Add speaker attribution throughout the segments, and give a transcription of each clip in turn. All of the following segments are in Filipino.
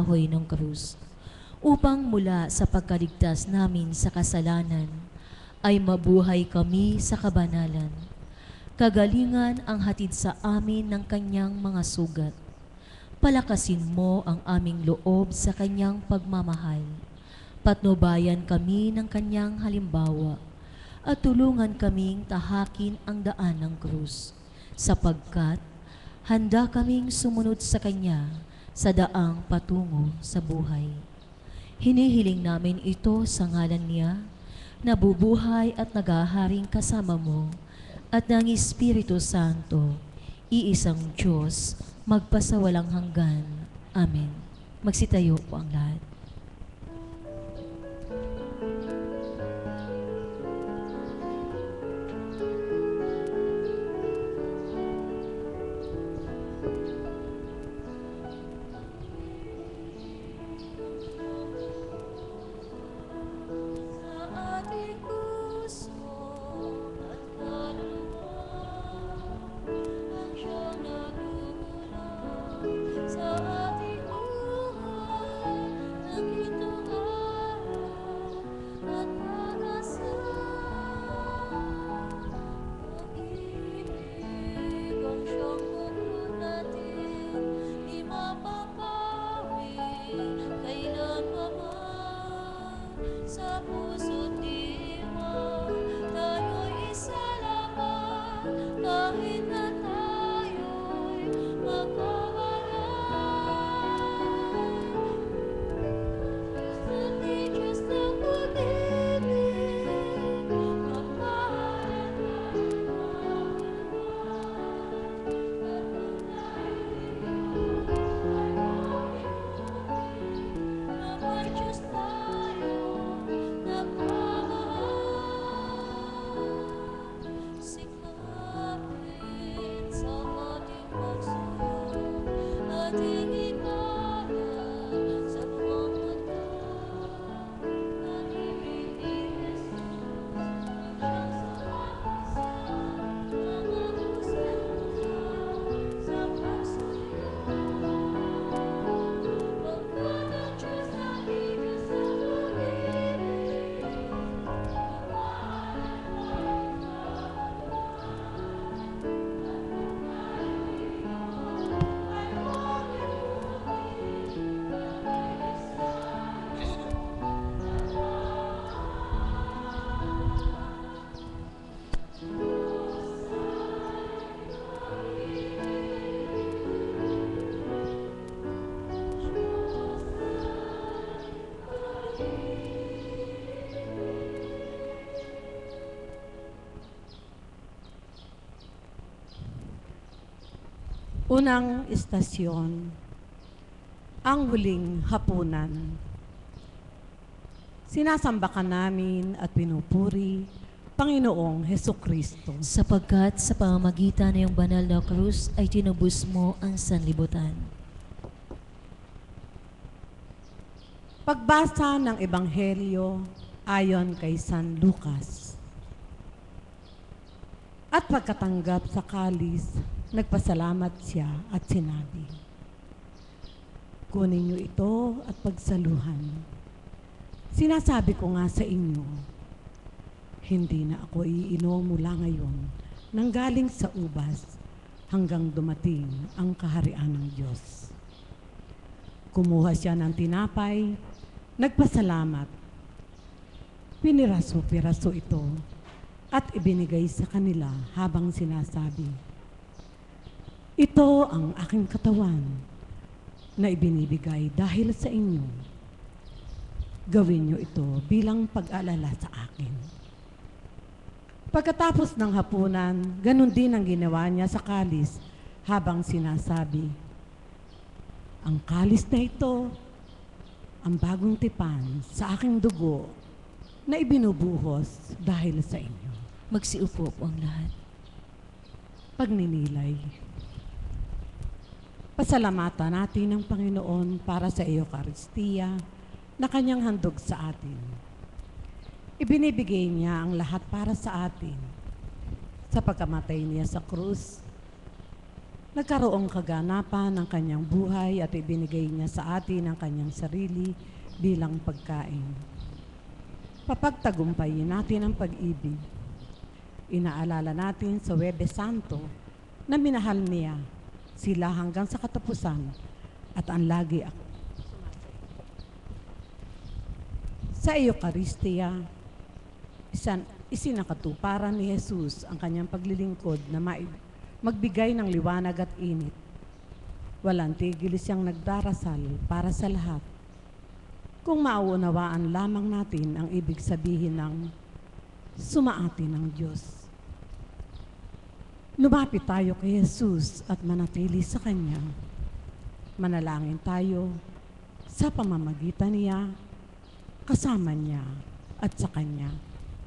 Speaker 1: kahoy ng krus, upang mula sa pagkaligtas namin sa kasalanan ay mabuhay kami sa kabanalan. Kagalingan ang hatid sa amin ng kanyang mga sugat. Palakasin mo ang aming loob sa kanyang pagmamahal. Patnubayan kami ng kanyang halimbawa at tulungan kaming tahakin ang daan ng krus, sapagkat handa kaming sumunod sa kanya sa daang patungo sa buhay. Hinihiling namin ito sa ngalan niya, na bubuhay at naghaharing kasama mo at ng Espiritu Santo, iisang Diyos, magpasawalang hanggan. Amen. Magsitayo po ang lahat.
Speaker 2: Unang istasyon, ang huling hapunan. Sinasamba ka namin at pinupuri, Panginoong Hesukristo.
Speaker 1: Sapagkat sa pamamagitan ng iyong banal na krus ay tinubos mo ang sanlibutan.
Speaker 2: Pagbasa ng Ebanghelyo ayon kay San Lucas. At pagkatanggap sa kalis, nagpasalamat siya at sinabi, "Kunin niyo ito at pagsaluhan. Sinasabi ko nga sa inyo, hindi na ako iinom mula ngayon nang galing sa ubas hanggang dumating ang kaharian ng Diyos." Kumuha siya ng tinapay, nagpasalamat, piniraso-piraso ito at ibinigay sa kanila habang sinasabi, "Ito ang aking katawan na ibinibigay dahil sa inyo. Gawin niyo ito bilang pag-alala sa akin." Pagkatapos ng hapunan, ganun din ang ginawa niya sa kalis habang sinasabi, "Ang kalis na ito, ang bagong tipan sa aking dugo na ibinubuhos dahil sa inyo."
Speaker 1: Magsiupo po ang lahat.
Speaker 2: Pagninilay. Pasalamatan natin ang Panginoon para sa Eucharistia na kanyang handog sa atin. Ibinibigay niya ang lahat para sa atin. Sa pagkamatay niya sa krus, Nagkaroong kaganapan ng kanyang buhay at ibinigay niya sa atin ang kanyang sarili bilang pagkain. Papagtagumpayin natin ang pag-ibig. Inaalala natin sa Huwebes Santo na minahal niya sila hanggang sa katapusan at ang lagi ako. Sa Eucharistia, isinakatuparan ni Jesus ang kanyang paglilingkod na magbigay ng liwanag at init. Walang tigil siyang nagdarasal para sa lahat. Kung mauunawaan lamang natin ang ibig sabihin ng sumaati ng Diyos. Lumapit tayo kay Jesus at manatili sa Kanya. Manalangin tayo sa pamamagitan niya, kasama niya at sa Kanya.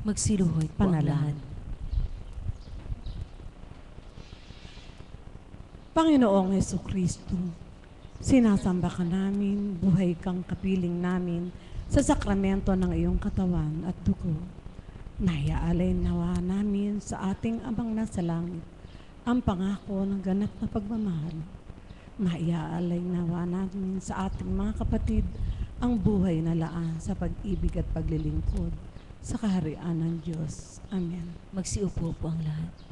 Speaker 1: Magsiluhod po ang lahat.
Speaker 2: Panalangin. Panginoong Hesukristo, sinasamba ka namin, buhay kang kapiling namin sa sakramento ng iyong katawan at dugo. Naiaalay nawa namin sa ating Amang nasa langit ang pangako ng ganap na pagmamahal. Maiaalay nawa namin sa ating mga kapatid ang buhay na laan sa pag-ibig at paglilingkod sa kaharian ng Diyos. Amen.
Speaker 1: Magsiupo po ang lahat.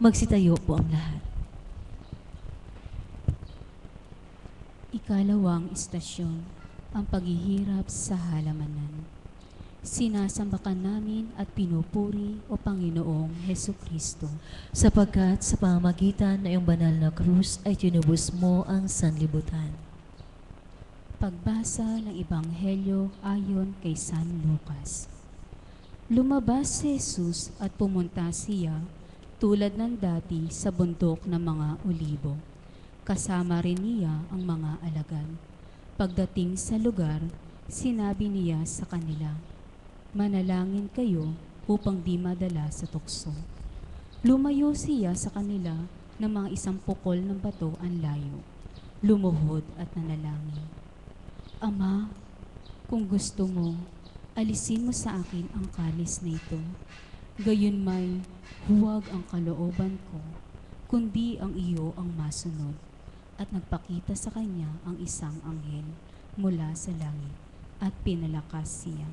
Speaker 1: Magsitayo po ang lahat.
Speaker 3: Ikalawang istasyon, ang paghihirap sa halamanan. Sinasamba ka namin at pinupuri o Panginoong Hesukristo.
Speaker 1: Sapagkat sa pamamagitan ng iyong banal na krus ay tinubos mo ang sanlibutan.
Speaker 3: Pagbasa ng Ebanghelyo ayon kay San Lucas. Lumabas si Jesus at pumunta siya tulad ng dati sa bundok ng mga olibo. Kasama rin niya ang mga alagad. Pagdating sa lugar, sinabi niya sa kanila, "Manalangin kayo upang di madala sa tukso." Lumayo siya sa kanila ng mga 1 pukol ng bato ang layo. Lumuhod at nanalangin, "Ama, kung gusto mo, alisin mo sa akin ang kalis na ito. Gayunmay, huwag ang kalooban ko, kundi ang iyo ang masunod." At nagpakita sa kanya ang isang anghel mula sa langit at pinalakas siya.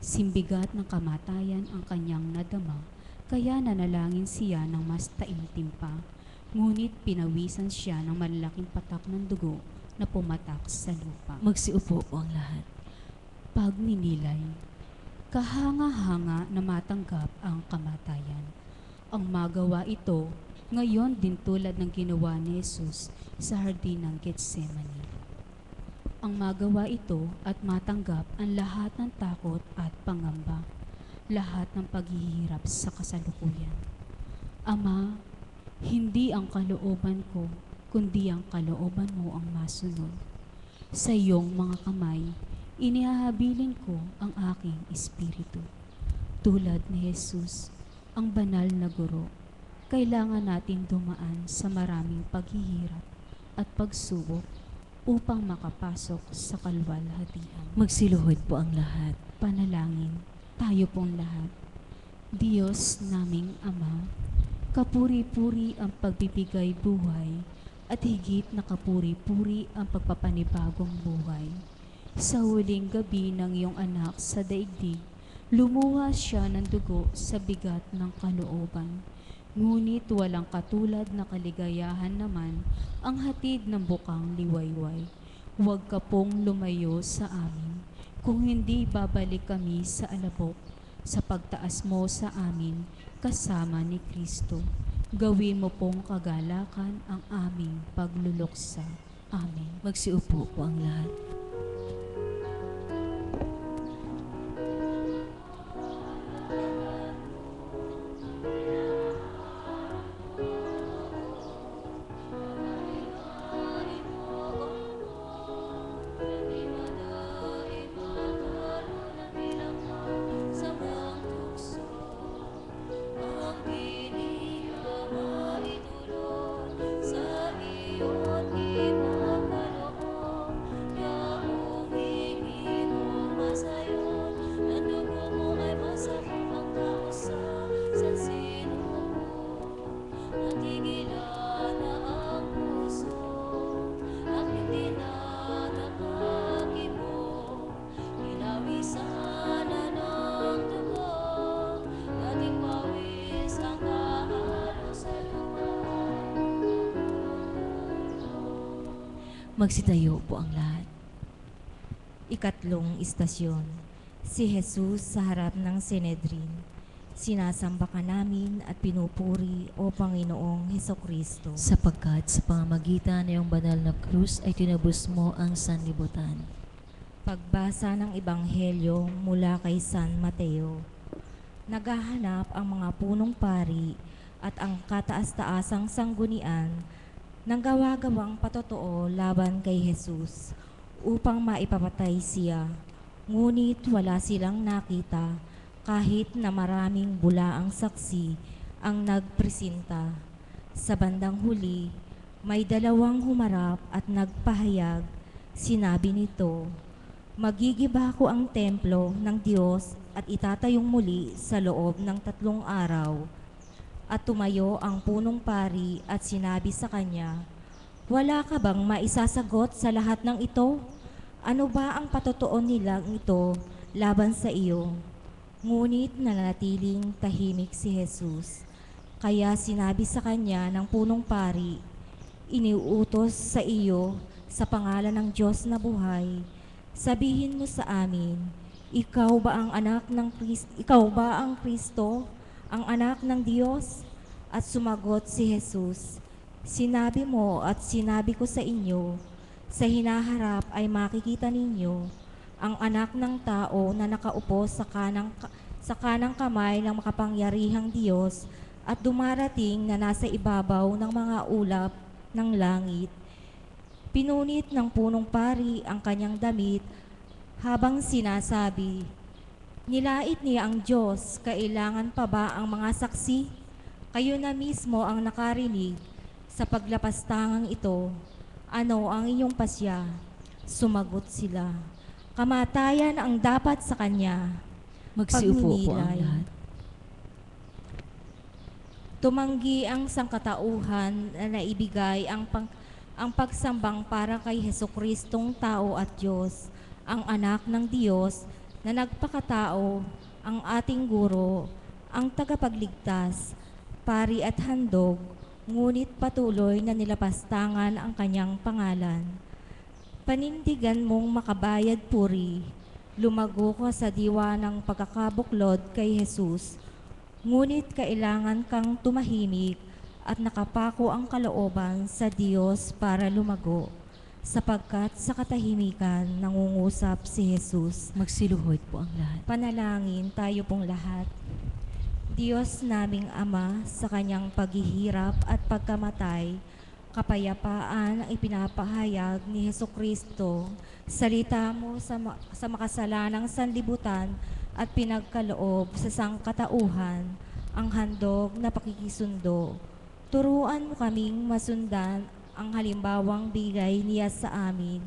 Speaker 3: Simbigat ng kamatayan ang kanyang nadama, kaya nanalangin siya ng mas taimtim pa, ngunit pinawisan siya ng malalaking patak ng dugo na pumatak sa lupa.
Speaker 1: Magsiupo po ang lahat.
Speaker 3: Pagninilay, kahanga-hanga na matanggap ang kamatayan. Ang magawa ito ngayon din tulad ng ginawa ni Jesus sa hardin ng Getsemani. Ang magawa ito at matanggap ang lahat ng takot at pangamba, lahat ng paghihirap sa kasalukuyan. Ama, hindi ang kalooban ko, kundi ang kalooban mo ang masunod. Sa iyong mga kamay, inihahabilin ko ang aking espiritu. Tulad ni Jesus, ang banal na guro, kailangan nating dumaan sa maraming paghihirap at pagsubok upang makapasok sa kalwalhatian.
Speaker 1: Magsiluhod po ang lahat.
Speaker 3: Panalangin, tayo pong lahat. Diyos naming Ama, Kapuri-puri ang pagbibigay buhay, at higit na kapuri-puri ang pagpapanibagong buhay. Sa huling gabi ng iyong anak sa daigdig, lumuha siya ng dugo sa bigat ng kalooban. Ngunit walang katulad na kaligayahan naman ang hatid ng bukang liwayway. Huwag ka pong lumayo sa amin, kung hindi babalik kami sa alabok, sa pagtaas mo sa amin kasama ni Kristo. Gawin mo pong kagalakan ang aming pagluluksa. Amen.
Speaker 1: Magsiupo po ang lahat. Magsitayo po ang lahat.
Speaker 4: Ikatlong istasyon, si Jesus sa harap ng Sanhedrin. Sinasamba ka namin at pinupuri, O Panginoong Hesukristo.
Speaker 1: Sapagkat sa pamamagitan ng iyong banal na krus ay tinubos mo ang sanlibutan.
Speaker 4: Pagbasa ng Ebanghelyo mula kay San Mateo. Naghahanap ang mga punong pari at ang kataas-taasang sanggunian ng gawa-gawang patotoo laban kay Jesus upang maipapatay siya. Ngunit wala silang nakita kahit na maraming bulaang saksi ang nagpresinta. Sa bandang huli, may dalawang humarap at nagpahayag. Sinabi nito, "Magigiba ko ang templo ng Diyos at itatayong muli sa loob ng 3 araw." At tumayo ang punong pari at sinabi sa kanya, "Wala ka bang maisasagot sa lahat ng ito? Ano ba ang patotoo nilang ito laban sa iyo?" Ngunit nanatiling tahimik si Jesus. Kaya sinabi sa kanya ng punong pari, "Iniuutos sa iyo sa pangalan ng Diyos na buhay. Sabihin mo sa amin, ikaw ba ang Kristo, ang anak ng Diyos?" At sumagot si Jesus, "Sinabi mo at sinabi ko sa inyo, sa hinaharap ay makikita ninyo ang anak ng tao na nakaupo sa kanang kamay ng makapangyarihang Diyos at dumarating na nasa ibabaw ng mga ulap ng langit." Pinunit ng punong pari ang kanyang damit habang sinasabi, "Nilait niya ang Diyos, kailangan pa ba ang mga saksi? Kayo na mismo ang nakarinig sa paglapastangang ito. Ano ang inyong pasya?" Sumagot sila, "Kamatayan ang dapat sa kanya."
Speaker 1: Magsiupo po ang
Speaker 4: Pagninilay.
Speaker 1: lahat.
Speaker 4: Tumanggi ang sangkatauhan na naibigay ang pagsambang para kay Hesukristong tao at Diyos, ang anak ng Diyos na nagpakatao, ang ating guro, ang tagapagligtas, pari at handog, ngunit patuloy na nilapastangan ang kanyang pangalan. Panindigan mong makabayad puri, lumago ka sa diwa ng pagkakabuklod kay Jesus, ngunit kailangan kang tumahimik at nakapako ang kalooban sa Diyos para lumago, sapagkat sa katahimikan nangungusap si Jesus.
Speaker 1: Magsiluhod po ang lahat.
Speaker 4: Panalangin tayo pong lahat. Diyos naming Ama, sa kanyang paghihirap at pagkamatay, kapayapaan ang ipinapahayag ni Hesukristo. Salita mo sa makasalanang sanlibutan at pinagkaloob sa sangkatauhan ang handog na pakikisundo. Turuan mo kaming masundan ang halimbawang bigay niya sa amin